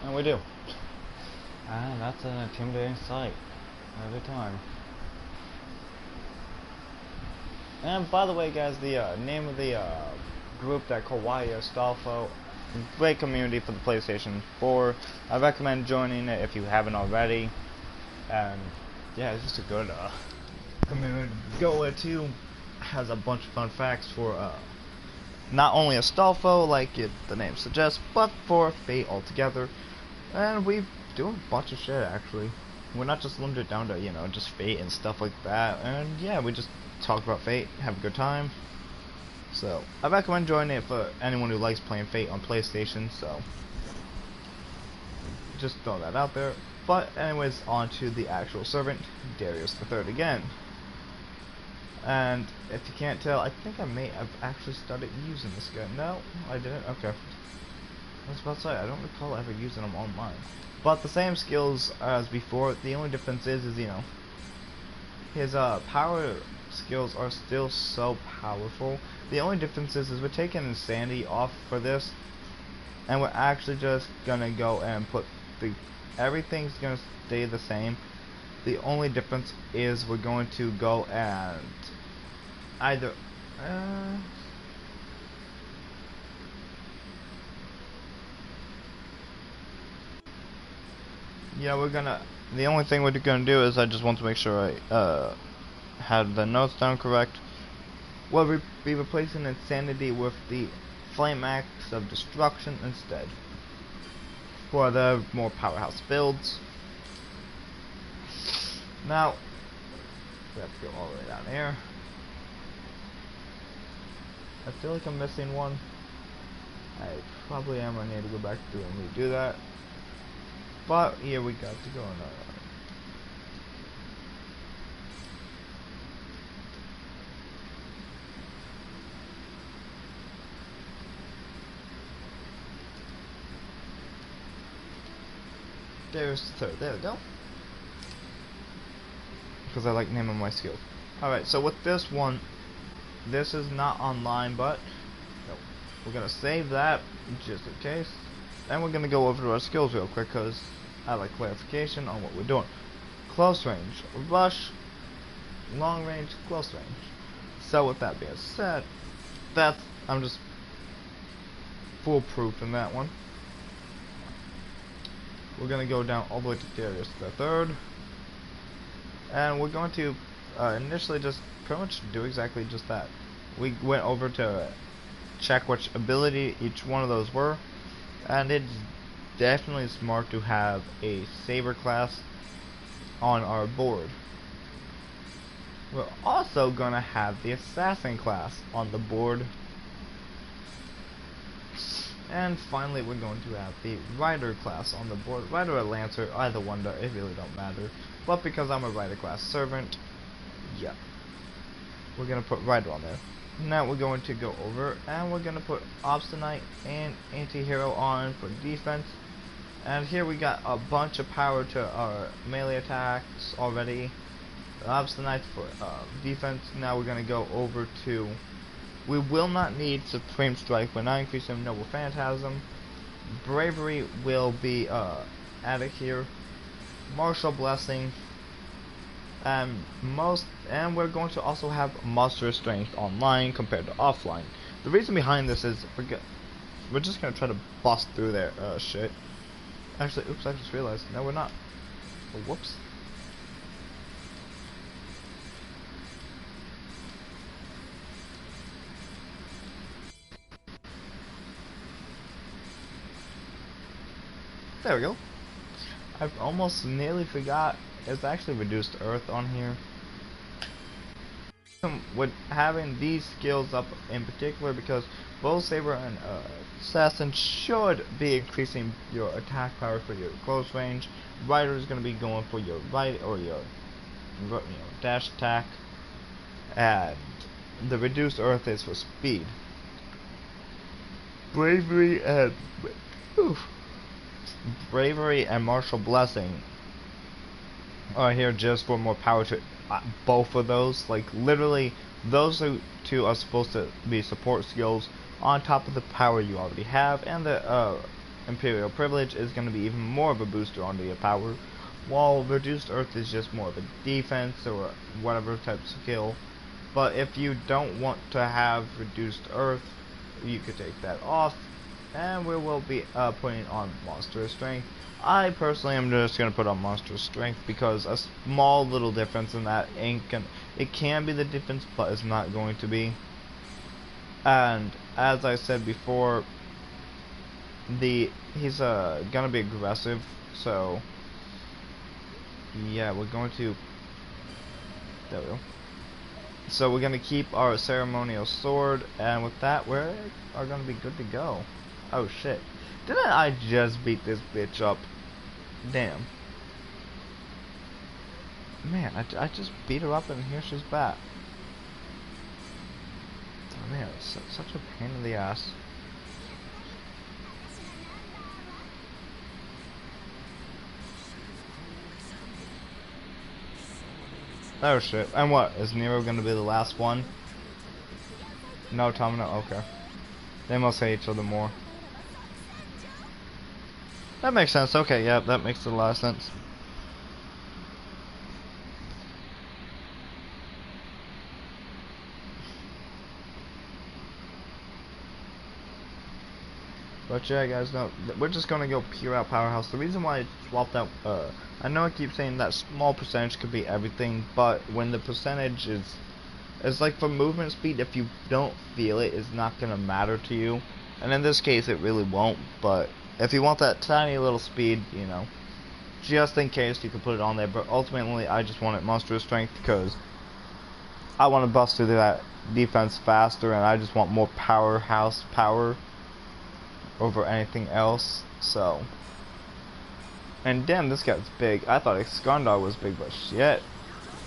And we do. And that's an intimidating sight every time. And by the way, guys, the name of the group that Kawaii Astolfo, great community for the PlayStation 4. I recommend joining it if you haven't already. And yeah, it's just a good community to go into. Has a bunch of fun facts for not only Astolfo, like the name suggests, but for Fate altogether. And we do a bunch of shit actually. We're not just limited down to, you know, just Fate and stuff like that. And yeah, we just talk about Fate, have a good time. So I recommend joining it for anyone who likes playing Fate on PlayStation. So just throw that out there. But anyways, on to the actual servant, Darius III again. And if you can't tell, I think I may have actually started using this guy. No, I didn't. Okay. I was about to say, I don't recall ever using them online. But the same skills as before. The only difference is you know, his power skills are still so powerful. The only difference is we're taking Insanity off for this, and we're actually just gonna go and put everything's gonna stay the same. The only difference is we're going to go and either yeah, we're gonna the only thing we're gonna do is I just want to make sure I had the notes down correct. We'll be replacing Insanity with the Flame Axe of Destruction instead for the more powerhouse builds. Now, we have to go all the way down here. I feel like I'm missing one. I probably am. I need to go back through and redo that. But here we got to go on. Darius III. There we go. Because I like naming my skills. Alright, so with this one, this is not online, but no, we're gonna save that just in case. And we're gonna go over to our skills real quick because I like clarification on what we're doing. Close range, rush, long range, close range. So with that being said, I'm just foolproof in that one. We're gonna go down all the way to Darius III, and we're going to initially just pretty much do exactly just that. We went over to check which ability each one of those were, and it's definitely smart to have a Saber class on our board. We're also gonna have the Assassin class on the board. And finally, we're going to have the Rider class on the board. Rider or Lancer, either one, it really don't matter. But because I'm a Rider class servant, yeah, we're going to put Rider on there. Now we're going to go over and we're going to put Obstinate and Anti-Hero on for defense. And here we got a bunch of power to our melee attacks already. Obstinate for defense. Now we're going to go over to... We will not need Supreme Strike. We're not increasing Noble Phantasm. Bravery will be added here. Martial Blessing. And we're going to also have Monstrous Strength online compared to offline. The reason behind this is we're just gonna try to bust through their shit. Actually, oops! I just realized. No, we're not. Oh, whoops. There we go. I've almost nearly forgot. It's actually reduced Earth on here. With having these skills up in particular, because both Saber and Assassin should be increasing your attack power for your close range. Rider is going to be going for your right or your dash attack, and the reduced Earth is for speed. Bravery and Bravery and Martial Blessing are here just for more power to both of those. Like, literally, those two are supposed to be support skills on top of the power you already have, and the Imperial Privilege is going to be even more of a booster onto your power, while Reduced Earth is just more of a defense or whatever type of skill. But if you don't want to have Reduced Earth, you could take that off, and we will be putting on Monstrous Strength. I personally am just going to put on Monstrous Strength because a small little difference in that it can be the difference, but it's not going to be. And as I said before, he's gonna be aggressive, so yeah, we're going to. There we go. So we're gonna keep our ceremonial sword, and with that, we are gonna be good to go. Oh shit! Didn't I just beat this bitch up? Damn. Man, I just beat her up, and here she's back. Oh man, it's such a pain in the ass. Oh shit. And what? Is Nero gonna be the last one? No, Tomino? Okay. They must hate each other more. That makes sense. Okay, yeah, that makes a lot of sense. But yeah, guys, no, we're just gonna go pure out powerhouse. The reason why I swapped out, I know I keep saying that small percentage could be everything, but when the percentage is, it's like for movement speed, if you don't feel it, it's not gonna matter to you. And in this case, it really won't. But if you want that tiny little speed, you know, just in case, you can put it on there. But ultimately, I just wanted monstrous strength because I want to bust through that defense faster, and I just want more powerhouse power over anything else. So, and damn, this guy's big. I thought Iskandar was big, but shit.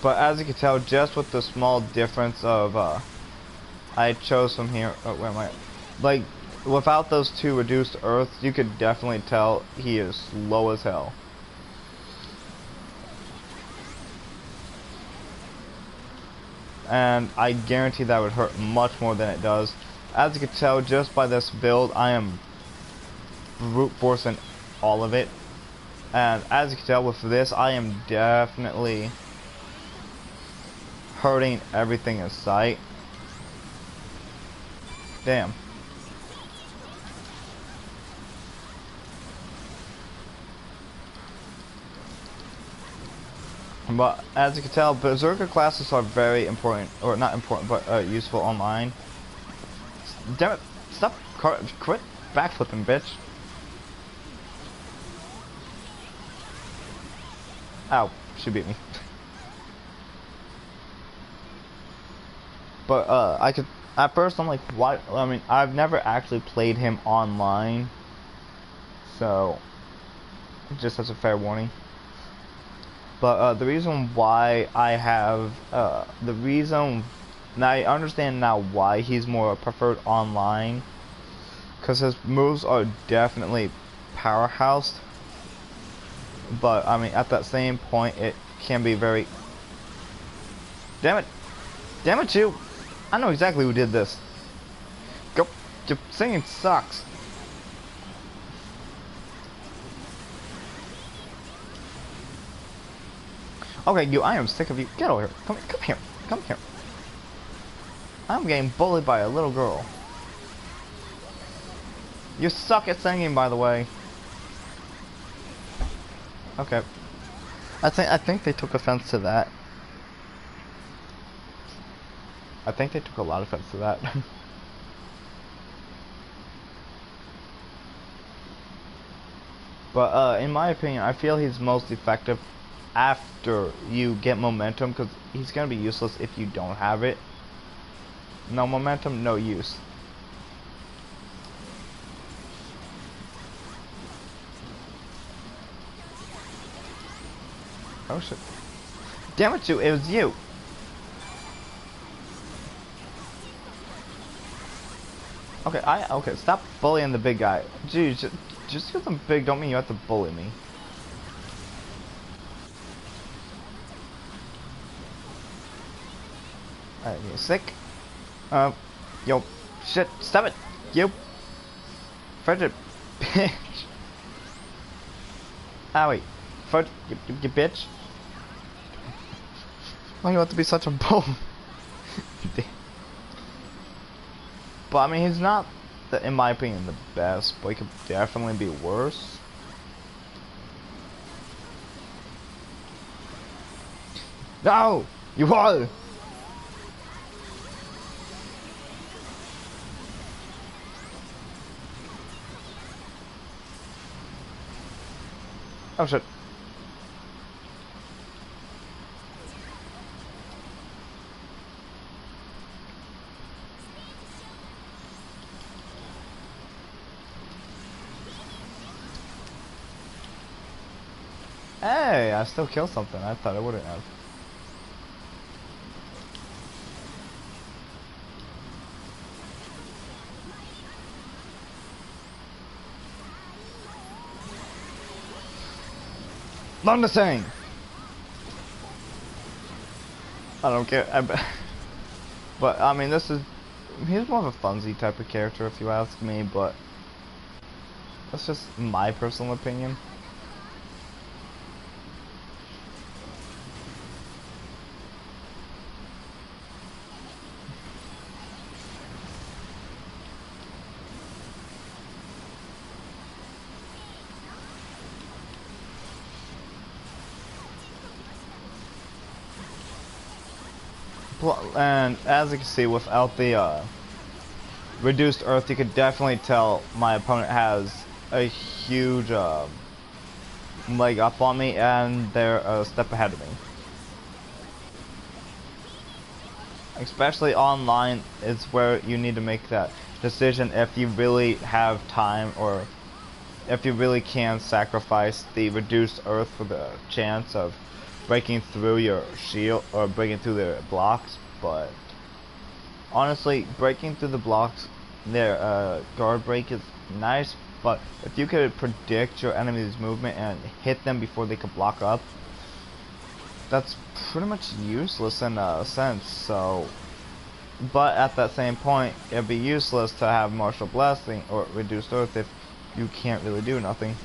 But as you can tell, just with the small difference of I chose from here. Oh, where am I? Like, without those two reduced earths, you could definitely tell he is slow as hell. And I guarantee that would hurt much more than it does. As you can tell, just by this build, I am brute forcing all of it. And as you can tell with this, I am definitely hurting everything in sight. Damn. But as you can tell, berserker classes are very important, or not important, but useful online. Damn it! Stop! Quit backflipping, bitch! Ow! She beat me. But I could. At first, I'm like, why? I mean, I've never actually played him online, so just as a fair warning. But the reason why I have the reason now I understand now why he's more preferred online, because his moves are definitely powerhoused. But I mean, at that same point, it can be very. Damn it! Damn it, you! I know exactly who did this. Go! Your singing sucks. Okay, you, I am sick of you. Get over here. Come here. Come here. I'm getting bullied by a little girl. You suck at singing, by the way. Okay. I think they took offense to that. I think they took a lot of offense to that. But in my opinion, I feel he's most effective after you get momentum, because he's gonna be useless if you don't have it. No momentum, no use. Oh shit. Damn it, you, it was you. Okay, stop bullying the big guy. Jeez, just because I'm big don't mean you have to bully me. Alright, you sick? Yo, shit, stop it! You! Frigid bitch! Owie. Frigid, you bitch! Why do you have to be such a bull? But I mean, he's not, in my opinion, the best, but he could definitely be worse. No! You are! Oh shit. Hey, I still killed something. I thought I wouldn't have. Learn the saying. I don't care. But I mean, he's more of a funsy type of character, if you ask me. But that's just my personal opinion. And as you can see, without the reduced earth, you could definitely tell my opponent has a huge leg up on me, and they're a step ahead of me. Especially online is where you need to make that decision if you really have time, or if you really can sacrifice the reduced earth for the chance of breaking through your shield or breaking through the blocks. But honestly, breaking through the blocks, their guard break is nice, but if you could predict your enemy's movement and hit them before they could block up, that's pretty much useless in a sense. So, but at that same point, it'd be useless to have martial blasting or reduced earth if you can't really do nothing.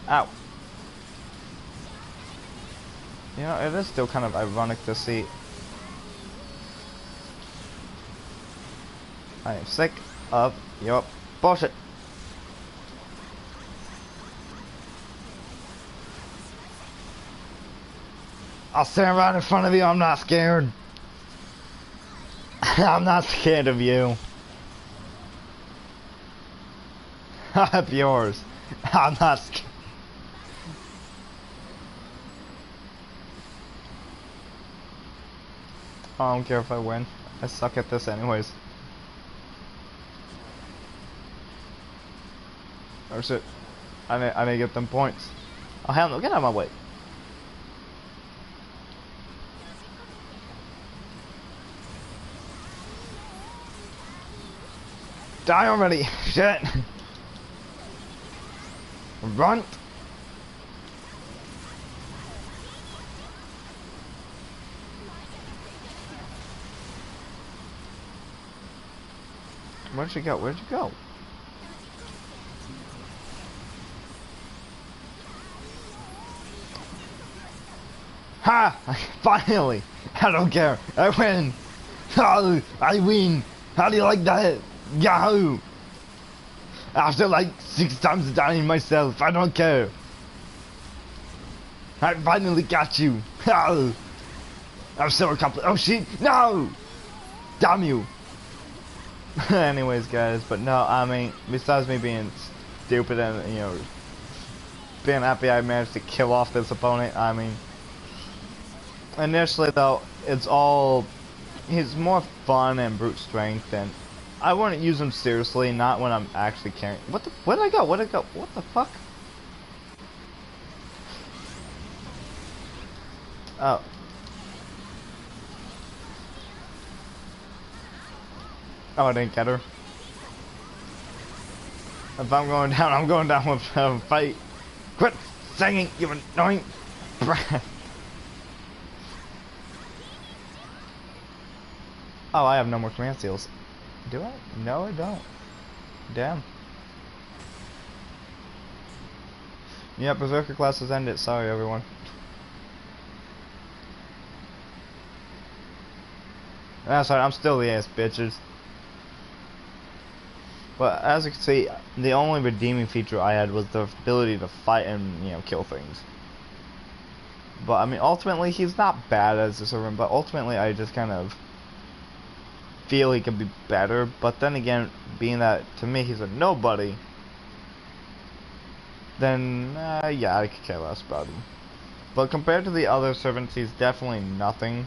Ow. You know, it is still kind of ironic to see. I am sick of your bullshit. I'll stand right in front of you, I'm not scared. I'm not scared of you. I'm yours. I'm not scared. I don't care if I win. I suck at this anyways. Oh shit. I need to get them points. Oh hell no, get out of my way. Die already! Shit! Run! Where'd you go? Where'd you go? Ha! Finally! I don't care. I win! Oh, I win! How do you like that? Yahoo! After like 6 times dying myself, I don't care. I finally got you. Oh, I'm so accomplished. Oh shit! No! Damn you! Anyways, guys, but no, I mean, besides me being stupid and, you know, being happy I managed to kill off this opponent, I mean, initially though, he's more fun and brute strength, and I wouldn't use him seriously, not when I'm actually carrying. Where did I go? Where'd I go? What the fuck? Oh. Oh, I didn't get her. If I'm going down, I'm going down with a fight. Quit singing, you annoying brat. Oh, I have no more command seals. Do I? No, I don't. Damn. Yeah, Berserker class has ended. Sorry, everyone. That's right, I'm still the ass, bitches. But as you can see, the only redeeming feature I had was the ability to fight and, you know, kill things. But, I mean, ultimately, he's not bad as a servant, but ultimately, I just kind of feel he could be better. But then again, being that, to me, he's a nobody, then, yeah, I could care less about him. But compared to the other servants, he's definitely nothing.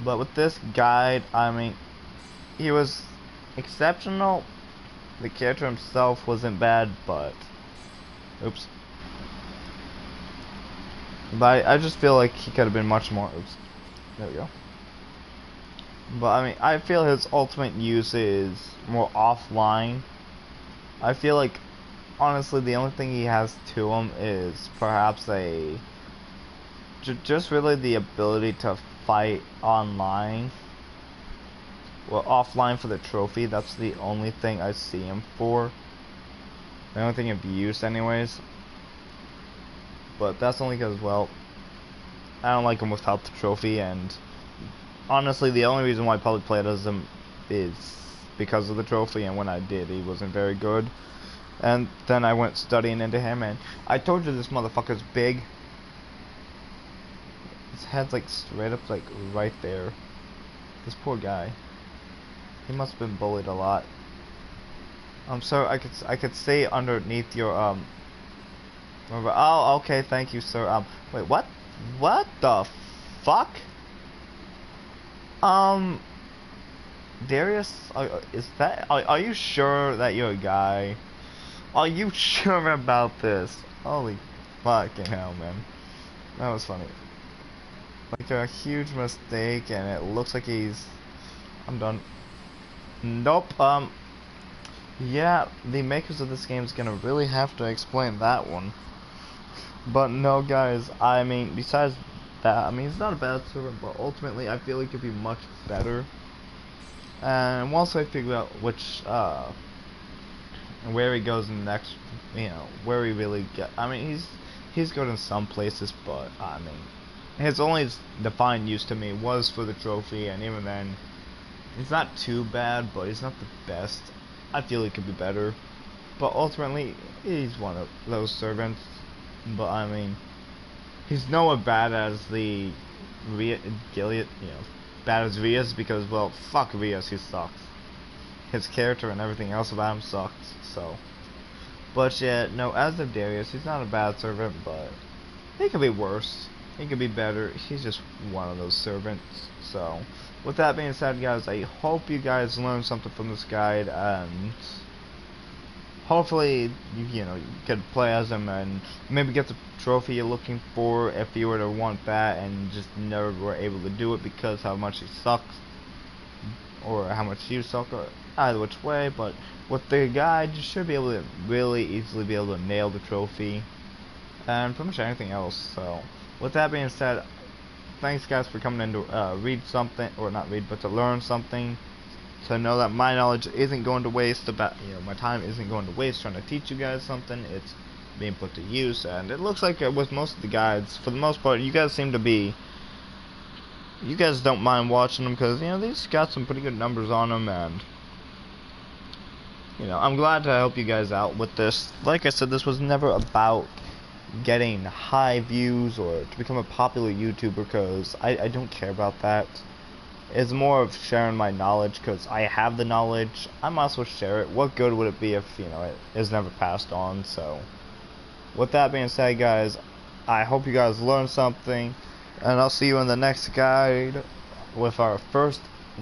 But with this guide, I mean, he was exceptional. The character himself wasn't bad, but oops. But I just feel like he could have been much more. Oops. There we go. But I mean, I feel his ultimate use is more offline. I feel like, honestly, the only thing he has to him is perhaps just really the ability to fight online. Well, offline for the trophy, that's the only thing I see him for. The only thing of use anyways. But that's only because, well, I don't like him without the trophy, and honestly, the only reason why I probably played as him is because of the trophy, and when I did, he wasn't very good. And then I went studying into him, and I told you this motherfucker's big. His head's like straight up like right there. This poor guy. He must have been bullied a lot. Sir, I could stay underneath your oh, okay, thank you, sir. Wait, what? What the fuck? Darius, are you sure that you're a guy? Are you sure about this? Holy fucking hell, man. That was funny. Like, a huge mistake, and it looks like he's... I'm done. Nope, yeah, the makers of this game is gonna really have to explain that one. But no, guys, I mean, besides that, I mean, he's not a bad servant, but ultimately, I feel he could be much better. And once I figure out which, where he goes in the next, you know, where he really get, I mean, he's good in some places, but, I mean, his only defined use to me was for the trophy, and even then, he's not too bad, but he's not the best. I feel he could be better, but ultimately, he's one of those servants. But I mean, he's nowhere bad as the Gilead, you know, bad as Rias, because, well, fuck Rias, he sucks. His character and everything else about him sucks. So, but yeah, no, as of Darius, he's not a bad servant, but he could be worse. He could be better. He's just one of those servants. So, with that being said, guys, I hope you guys learned something from this guide, and hopefully you know, you could play as him and maybe get the trophy you're looking for if you were to want that and just never were able to do it because how much he sucks or how much you suck, or either which way. But with the guide, you should be able to really easily be able to nail the trophy and pretty much anything else. So with that being said, thanks guys for coming in to read something, or not read, but to learn something, to know that my knowledge isn't going to waste, about, you know, my time isn't going to waste trying to teach you guys something. It's being put to use. And it looks like with most of the guides, for the most part, you guys seem to be, you guys don't mind watching them, because, you know, these got some pretty good numbers on them, and, you know, I'm glad to help you guys out with this. Like I said, this was never about getting high views or to become a popular YouTuber, because I don't care about that. It's more of sharing my knowledge, because I have the knowledge. I might as well share it. What good would it be if, you know, it is never passed on? So with that being said, guys, I hope you guys learned something, and I'll see you in the next guide with our first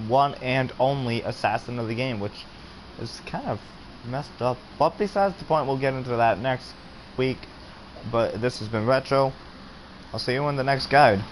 one and only assassin of the game, which is kind of messed up, but besides the point, we'll get into that next week. But this has been Retro. I'll see you in the next guide.